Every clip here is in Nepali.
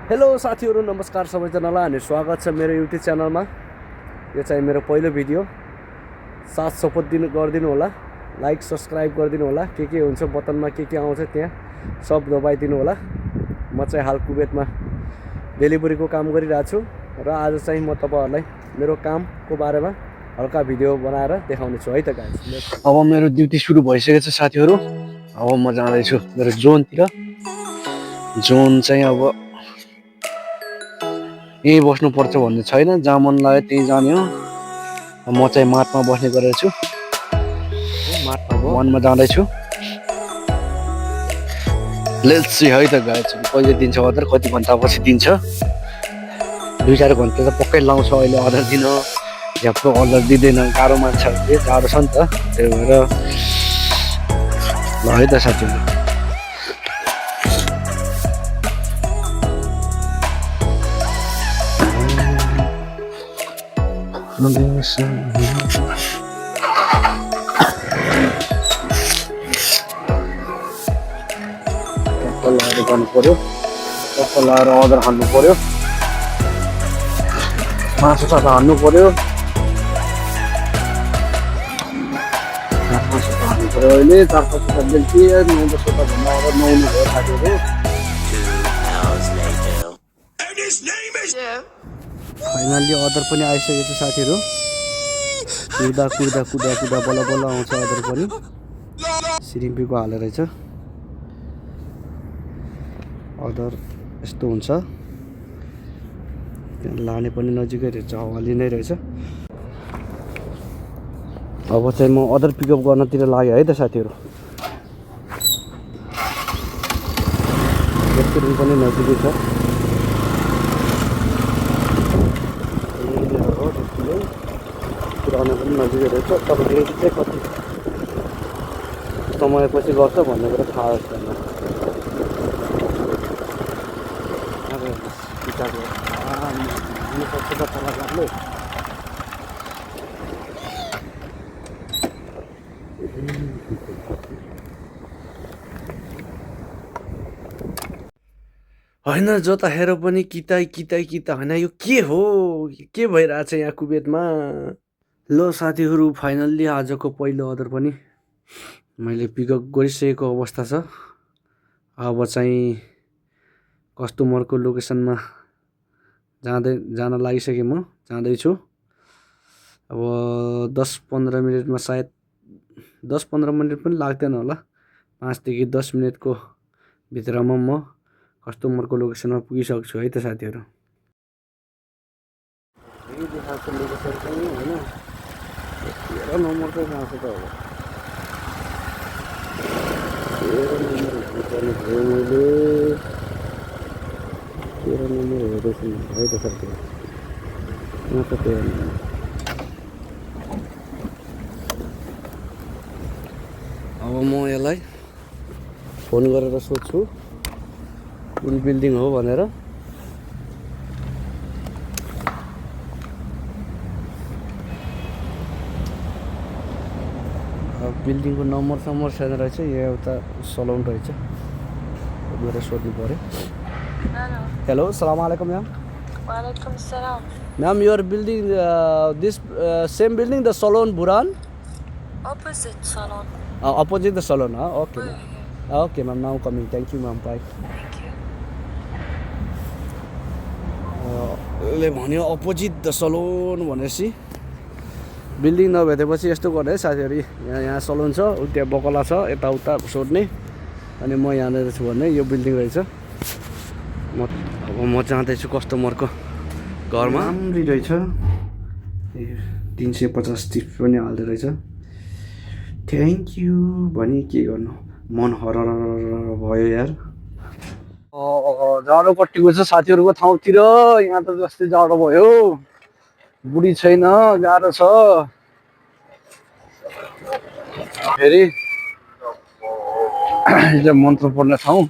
हेलो साथीहरू नमस्कार सबैजनालाई अनि स्वागत छ मेरो युट्युब च्यानलमा। यो चाहिँ मेरो पहिलो भिडियो। साथ सपोर्ट गरिदिनु होला, लाइक सब्सक्राइब गरिदिनु होला। के हुन्छ बटनमा के आउँछ त्यहाँ सब दबाइदिनु होला। म चाहिँ हाल कुवेतमा डेलिभरीको काम गरिरहेको छु र आज चाहिँ म तपाईहरुलाई मेरो कामको बारेमा हल्का भिडियो बनाएर देखाउने छु है त गाइस। अब मेरो ड्युटी सुरु भइसकेको छ साथीहरू। अब म जाँदैछु मेरो जोनतिर। जोन चाहिँ अब यहीँ बस्नुपर्छ भन्ने छैन, जहाँ मन लाग्यो त्यहीँ जाने हो। म चाहिँ माटमा बस्ने गरेको छु, माटमा वनमा जाँदैछु। लेट्स सी है त गाइस, कहिले दिन्छ अर्डर, कति घन्टापछि दिन्छ। 2-4 घन्टा त पक्कै लाउँछ अहिले अर्डर दिन। झ्याप्प अर्डर दिँदैन, गाह्रो मान्छेहरूले, गाह्रो छ नि त। त्यही भएर ल है त साथीहरू। चप्पलहरू गर्नु पर्यो, चप्पलहरू अर्डर हान्नु पर्यो, मासु साटा हान्नु पर्यो, मासु हान्नु पर्यो। अहिले 4-5 बेलुकी 9-10 भन्दा अर्डर नहुनु भयो साथीहरू। फाइनल्ली अर्डर पनि आइसकेको छ साथीहरू। कुदा कुदा कुदा कुदा बल्ल बल्ल आउँछ अर्डर पनि। सिरिम्पीको हालेर रहेछ अर्डर। यस्तो हुन्छ, त्यहाँ लाने पनि नजिकै रहेछ, हावाली नै रहेछ। अब चाहिँ म अर्डर पिकअप गर्नतिर लाग्यो है त साथीहरू। रेस्टुरेन्ट पनि नजिकै छ, पुऱ्याउन पनि नजिकै रहेछ। तर रेट चाहिँ कति समयपछि गर्छ भन्ने कुरा थाहा छैन। होइन जता हेर पनि किताई होइन, यो के हो, के भइरहेछ यहाँ कुवेतमा। ल साथीहरू, फाइनल्ली आजको पहिलो अर्डर पनि मैले पिकअप गरिसकेको अवस्था छ। अब चाहिँ कस्टमरको लोकेसनमा जान लागिसकेँ। म जाँदैछु। अब 10-15 मिनटमा, सायद 10-15 मिनट पनि लाग्दैन होला, 5 देखि 10 मिनटको भित्रमा म कस्टमरको लोकेसनमा पुगिसक्छु है त साथीहरू। यही देखाएको लोकेसन पनि होइन, 13 नम्बरको कहाँ छ त अब। 13 नम्बर हेर्नुपर्ने भयो मैले। 13 नम्बर हेर्दैछु है त साथीहरू। कहाँ छ 13 नम्बर? अब म यसलाई फोन गरेर सोध्छु कुन बिल्डिङ हो भनेर। बिल्डिङको नम्बर छैन रहेछ, यहाँ एउटा सलुन रहेछ, गएर सोध्नु पर्यो। हेलो, सलाम अलैकुम मैम। वालेकुम सलाम। Ma'am, your building this same building the salon बुरान? Opposite salon. Opposite the salon, okay ma'am. Okay ma'am, now coming. Thank you ma'am, bye. ले भन्यो अपोजिट द सलुन भनेपछि बिल्डिङ नभेटेपछि यस्तो गर्ने है साथीहरू। यहाँ सलुन छ, त्यहाँ बकला छ, यताउता सोध्ने, अनि म यहाँनिर छु भन्ने। यो बिल्डिङ रहेछ। अब म जाँदैछु कस्टमरको घरमा। राम्रै रहेछ, 350 टिप्स पनि हाल्दो रहेछ। थ्याङ्क यू भनी के गर्नु, मन हरर भयो यार। जाडो कट्टिएको छ साथीहरूको ठाउँतिर। यहाँ त जस्तै जाडो भयो, बुढी छैन, गाह्रो छ। फेरि हिजो मन्त्र पढ्ने ठाउँ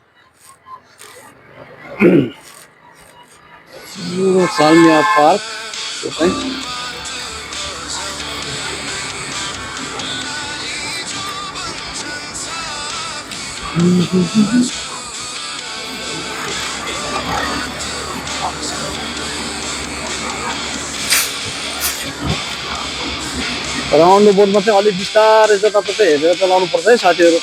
सालमिया पार्क। राउन्ड बोर्डमा चाहिँ अलिक बिस्तारै जताततै हेरेर चलाउनु पर्छ है साथीहरू।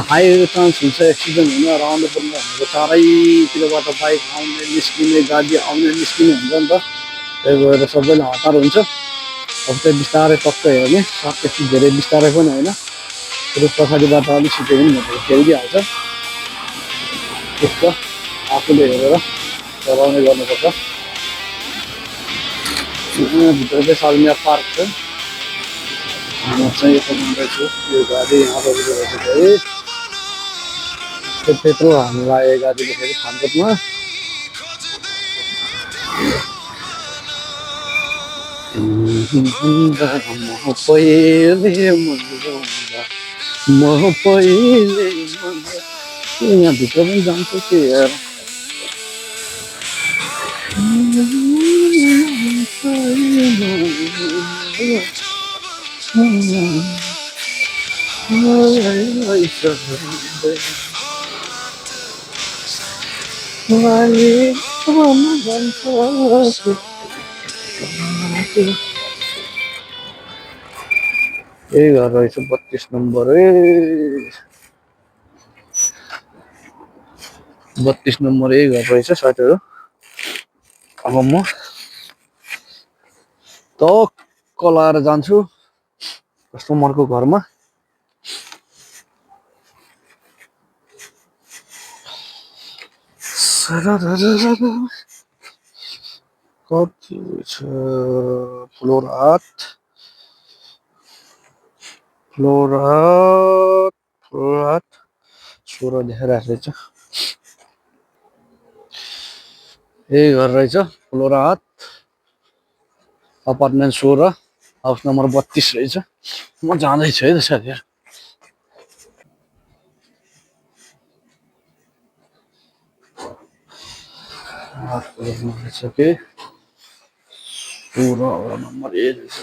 हाई चान्स हुन्छ एक्सिडेन्ट हुन। राउन्ड बोर्डमा भनेको चारैतिरबाट बाइक आउने निस्किने, गाडी आउने निस्किने हुन्छ नि त, त्यही भएर सबैलाई हतार हुन्छ। अब चाहिँ बिस्तारै टक्क हेर्ने, त्यति धेरै बिस्तारै पनि होइन, फेरि पछाडिबाट अलिक छिटो पनि भनेर खेलिदिइहाल्छ। त्यस्तो आफूले हेरेर चलाउने गर्नुपर्छ। भित्र चाहिँ सालमिया पार्क छ। म चाहिँ यता जाँदैछु, यो गाडी यहाँ रोकिरहेको छ है। त्यत्रो हामी लाग्यो गाडीको फेरि फान्कोटमा। यहाँभित्र पनि जान्छ कि यार। यही घर रहेछ 32 नम्बर। 32 नम्बर यही घर रहेछ साथीहरू। अब म टक्क लाएर जान्छु कस्टमरको घरमा। कति छ फ्लोर 8 16 देखाइरहेको रहेछ। यही घर रहेछ फ्लोर 8 अपार्टमेन्ट 16 हाउस नम्बर 32 रहेछ। म जाँदैछु है त साथीहरू। के 16 नम्बर ए रहेछ।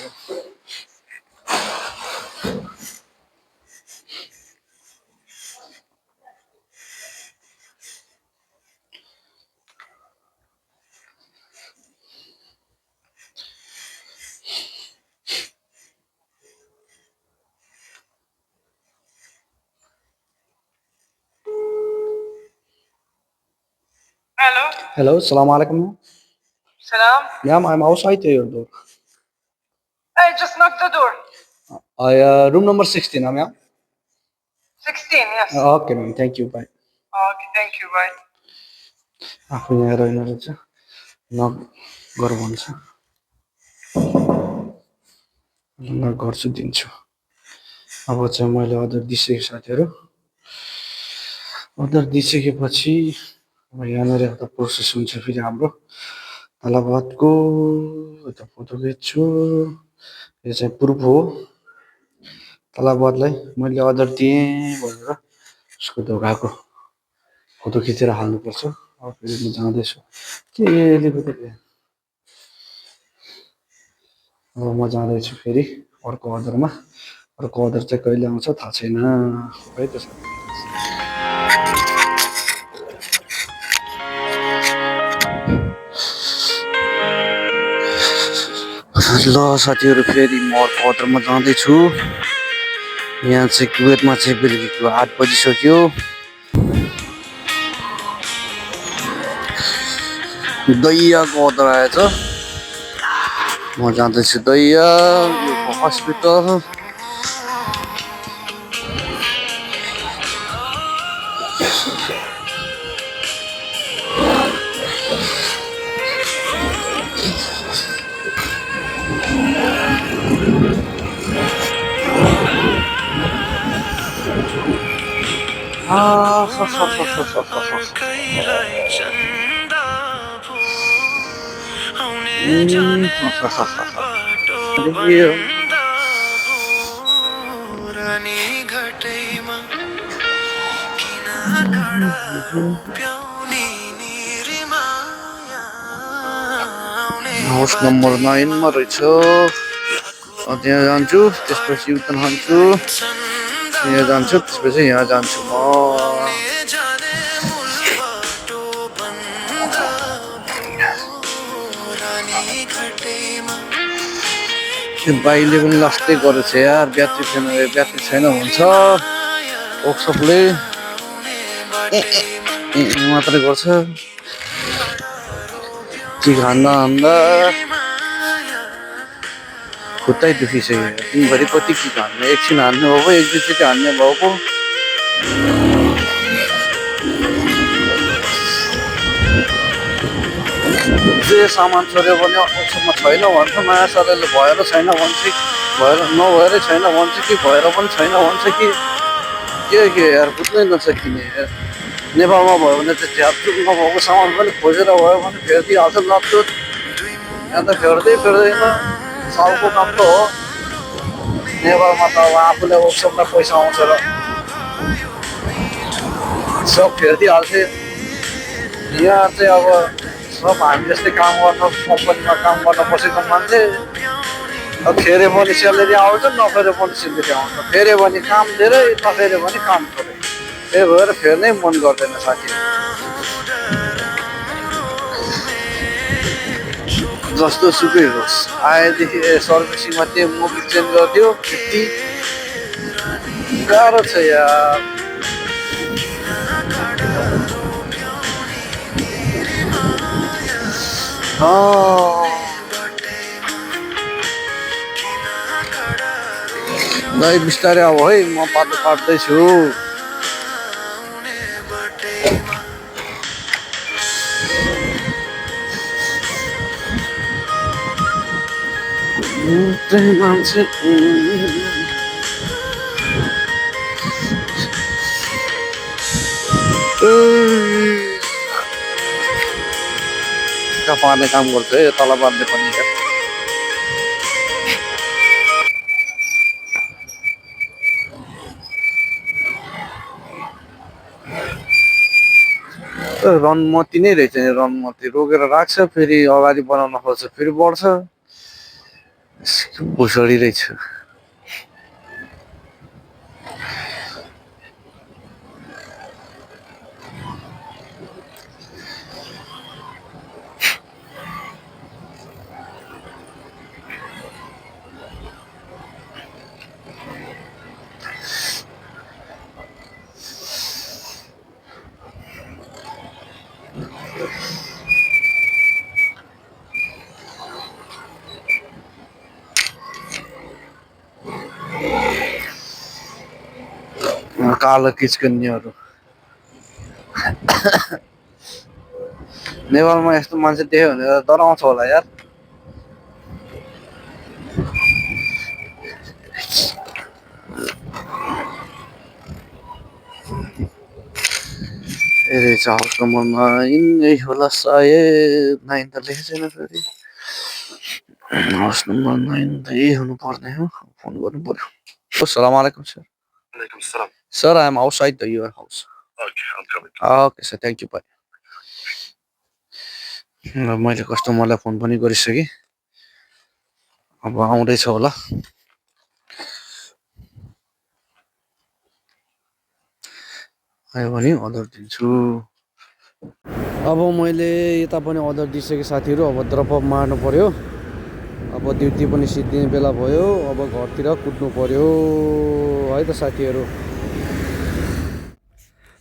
Hello, Assalamu alaikum. Salam. Ma'am, I'm outside your door. Hey, just knock the door. Room number 16, ma'am. 16, yes. Okay, ma'am. Thank you. Bye. Okay, thank you, bye. आफू यहाँ रहेन रहेछ, नगर भन्छ। ल गर्छु, दिन्छु। अब चाहिँ मैले अर्डर दिइसकेँ साथीहरू। अर्डर दिइसकेपछि अब यहाँनिर एउटा प्रोसेस हुन्छ फेरि हाम्रो तलबातको। यता फोटो खिच्छु। यो चाहिँ प्रुफ हो तलबातलाई मैले अर्डर दिएँ भनेर उसको ढोकाको फोटो खिचेर हाल्नुपर्छ। अब फेरि म जाँदैछु के लेखेको त। अब म जाँदैछु फेरि अर्को अर्डरमा। अर्को अर्डर चाहिँ कहिले आउँछ थाहा छैन है त साथी। ल साथीहरू फेरि म अर्को अर्डरमा जाँदैछु। यहाँ चाहिँ कुवेतमा चाहिँ बेलुकीको 8 बजिसक्यो। दैयाको अर्डर आएछ। म जाँदैछु दैया हस्पिटल। हाउस नम्बर 9 मा रहेछ। त्यहाँ जान्छु, त्यसपछि उता हान्छु, यहाँ जान्छु, त्यसपछि यहाँ जान्छु म। त्यो बाइले पनि लास्टै गरेछ यार, ब्याट्री छैन भन्छ वर्कसपले मात्रै गर्छ। के हान्दा खुट्टै दुखिसक्यो दिनभरि कति के हान्ने, एकछिन हान्ने भएको एक दुईचोटि हान्ने भएको। जे सामान छोड्यो भने वर्कसपमा छैन भन्छ, नयाँ सालले भएर छैन भन्छ, भएर नभएरै छैन भन्छ कि भएर पनि छैन भन्छ कि के यार बुझ्नै नसकिने। नेपालमा भयो भने त झ्यापचुप नभएको सामान पनि खोजेर भयो भने फेरिदिइहाल्छ लपचुप। यहाँ त फेर्दैन, सालको काम त हो। नेपालमा त अब आफूले वर्कसपलाई पैसा आउँछ र सब फेरिदिइहाल्थे। यहाँ चाहिँ अब सब हामी जस्तै काम गर्न कम्पनीमा काम गर्न बसेको मान्छे, अब फेरे पनि स्यालेरी आउँछ, नफेरे पनि स्यालेरी आउँछ। फेऱ्यो भने काम धेरै, नफेऱ्यो भने काम थोरै। त्यही भएर फेर्नै मन गर्दैन साथी। जस्तो सुकै होस्, आएदेखि सर्भिसिङमा त्यो मोबिल चेन्ज गरिदियो, यति गाह्रो छ यार। ल बिस्तारै अब है, म बाटो काट्दैछु। मान्छे पार्ने काम गर्छ है तल बाँध्ने पनि। रनमती नै रहेछ नि, रनमती रोकेर राख्छ, फेरि अगाडि बनाउन खोज्छ, फेरि बढ्छ। भुसडी रहेछ। कालो किचकन्याहरू नेपालमा यस्तो मान्छे देख्यो भने डराउँछ होला यार। हाउस नम्बर 9 यही होला सायद। 9 त लेखेको छैन, फेरि हाउस नम्बर 9 त यही हुनु पर्ने हो। फोन गर्नु पर्यो। अस्सलाम वालेकुम sir. Alaikum salam. Sir, I am outside your house. Okay, I'm coming. Okay, sir. Thank you. Bye. मैले कस्टमरलाई फोन पनि गरिसकेँ, अब आउँदैछ होला। आयो भने अर्डर दिन्छु। अब मैले यता पनि अर्डर दिइसकेँ साथीहरू। अब ड्रप अफ मार्नु पर्यो। अब ड्युटी पनि सिद्धिने बेला भयो। अब घरतिर कुद्नु पर्यो है त साथीहरू।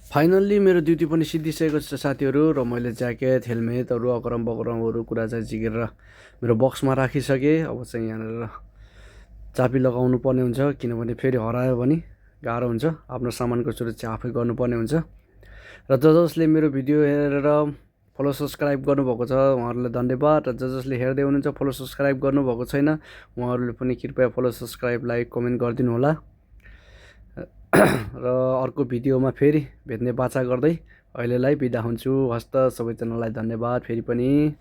फाइनल्ली मेरो ड्युटी पनि सिद्धिसकेको छ साथीहरू। र मैले ज्याकेट, हेलमेटहरू, अकरम बकरमहरू कुरा चाहिँ झिकेर मेरो बक्समा राखिसकेँ। अब चाहिँ यहाँनिर चाबी लगाउनु पर्ने हुन्छ, किनभने फेरि हरायो भने गाह्रो हुन्छ। आफ्नो सामानको सुरक्षा आफै गर्नुपर्ने हुन्छ। र जसले मेरो भिडियो हेरेर फलो सब्सक्राइब गर्नुभएको छ उहाँहरूलाई धन्यवाद। र जसले हेर्दै हुनुहुन्छ फलो सब्सक्राइब गर्नुभएको छैन उहाँहरूले पनि कृपया फलो सब्सक्राइब, लाइक, कमेन्ट गरिदिनु होला। र अर्को भिडियोमा फेरि भेट्ने बाचा गर्दै अहिलेलाई बिदा हुन्छु। हस्त सबैजनालाई धन्यवाद फेरि पनि।